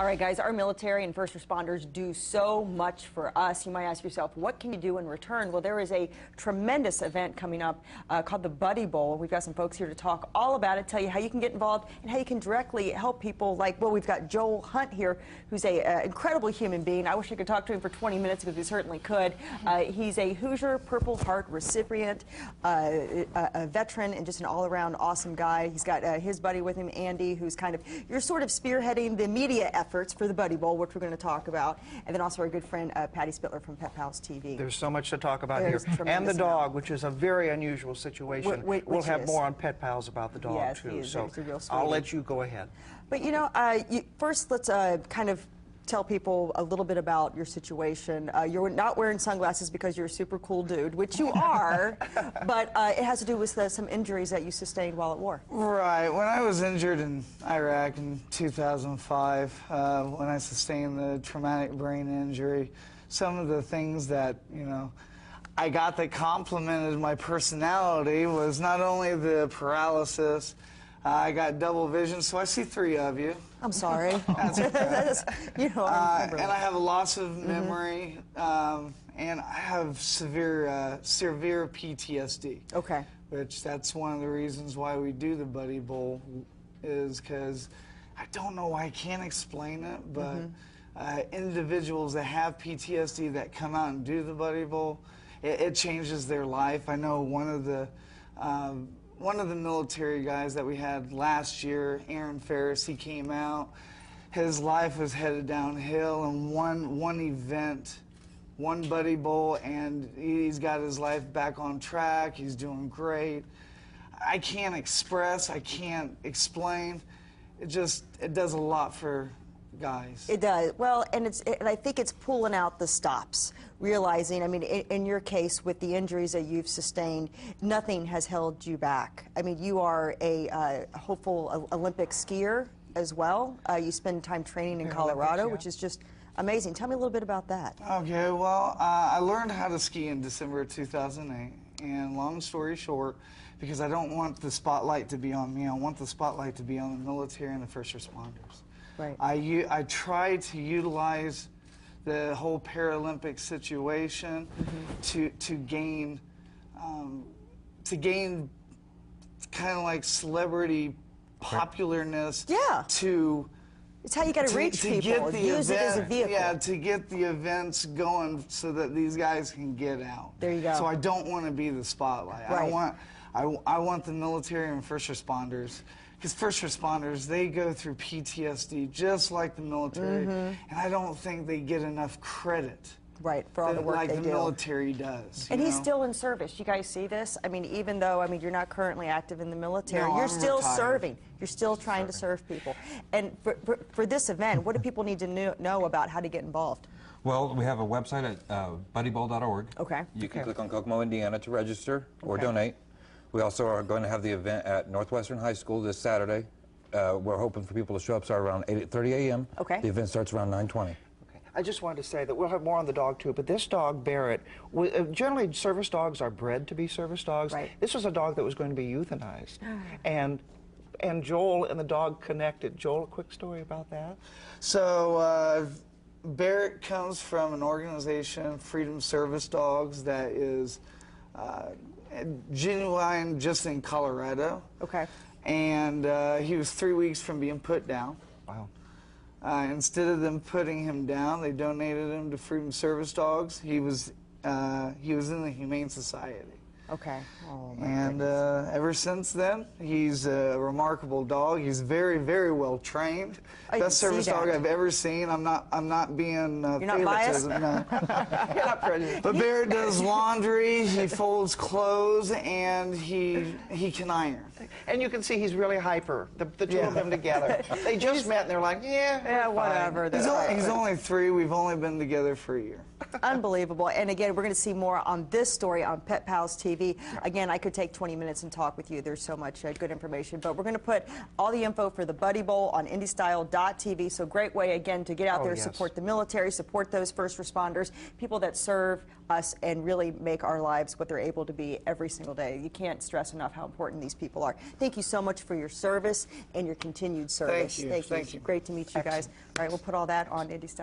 All right, guys, our military and first responders do so much for us. You might ask yourself, what can you do in return? Well, there is a tremendous event coming up called the Buddy Bowl. We've got some folks here to talk all about it, tell you how you can get involved and how you can directly help people like, well, we've got Joel Hunt here, who's an incredible human being. I wish I could talk to him for 20 minutes because we certainly could. He's a Hoosier Purple Heart recipient, a veteran, and just an all-around awesome guy. He's got his buddy with him, Andy, who's you're sort of spearheading the media efforts for the Buddy Bowl, which we're going to talk about, and then also our good friend Patty Spittler from Pet Pals TV. There's so much to talk about here. And the dog, which is a very unusual situation. We'll have more on Pet Pals about the dog, too. So I'll let you go ahead. But, you know, first let's kind of tell people a little bit about your situation. You're not wearing sunglasses because you're a super cool dude, which you are, but it has to do with some injuries that you sustained while at war. Right. When I was injured in Iraq in 2005, when I sustained the traumatic brain injury, some of the things that, you know, I got that complimented my personality was not only the paralysis, I got double vision, so I see three of you. I'm sorry. That's okay. You know, and I have a loss of memory, and I have severe PTSD. Okay. Which that's one of the reasons why we do the Buddy Bowl, is because I don't know why I can't explain it, but individuals that have PTSD that come out and do the Buddy Bowl, it changes their life. I know one of the military guys that we had last year, Aaron Ferris, he came out. His life was headed downhill, and one event, one Buddy Bowl, and he's got his life back on track. He's doing great. I can't express, I can't explain. It does a lot for guys. It does. Well, and I think it's pulling out the stops, realizing, I mean, in your case, with the injuries that you've sustained, nothing has held you back. I mean, you are a hopeful Olympic skier as well. You spend time training in Colorado, which is just amazing. Tell me a little bit about that. Okay, well, I learned how to ski in December of 2008, and long story short, because I don't want the spotlight to be on me, I want the spotlight to be on the military and the first responders. Right. I try to utilize the whole Paralympic situation to gain kind of like celebrity popularness. Yeah. It's how you got to reach people. Use it as a vehicle. Yeah, to get the events going so that these guys can get out. There you go. So I don't want to be the spotlight. Right. I want the military and first responders. Because first responders, they go through PTSD just like the military, and I don't think they get enough credit. Right, for all the work they do. Like the military does. And he's still in service. You guys see this? I mean, even though, you're not currently active in the military, you're still serving. You're still trying to serve people. And for this event, what do people need to know about how to get involved? Well, we have a website at buddybowl.org. Okay. You can click on Kokomo, Indiana to register or donate. We also are going to have the event at Northwestern High School this Saturday. We're hoping for people to show up, start around 8:30 a.m. Okay. The event starts around 9:20. Okay. I just wanted to say that we'll have more on the dog, too, but this dog, Barrett, generally service dogs are bred to be service dogs. Right. This was a dog that was going to be euthanized. And Joel and the dog connected. Joel, a quick story about that? So Barrett comes from an organization, Freedom Service Dogs, that is genuine just in Colorado. Okay. And he was 3 weeks from being put down. Wow. Instead of them putting him down, they donated him to Freedom Service Dogs. He was in the Humane Society. Okay. Oh, my and goodness. Ever since then, he's a remarkable dog. He's very, very well trained. Best service dog I've ever seen. I'm not being You're not biased? No. You're not prejudiced. But Barrett does laundry, he folds clothes, and he can iron. And you can see he's really hyper, the two of them together. They just met and they're like, yeah, whatever. He's only 3. We've only been together for a year. Unbelievable. And again, we're going to see more on this story on Pet Pals TV. Again, I could take 20 minutes and talk with you. There's so much good information. But we're going to put all the info for the Buddy Bowl on indystyle.tv. So great way, again, to get out there, support the military, support those first responders, people that serve us and really make our lives what they're able to be every single day. You can't stress enough how important these people are. Thank you so much for your service and your continued service. Thank you. Thank you. Great to meet you guys. All right, we'll put all that on IndyStyle.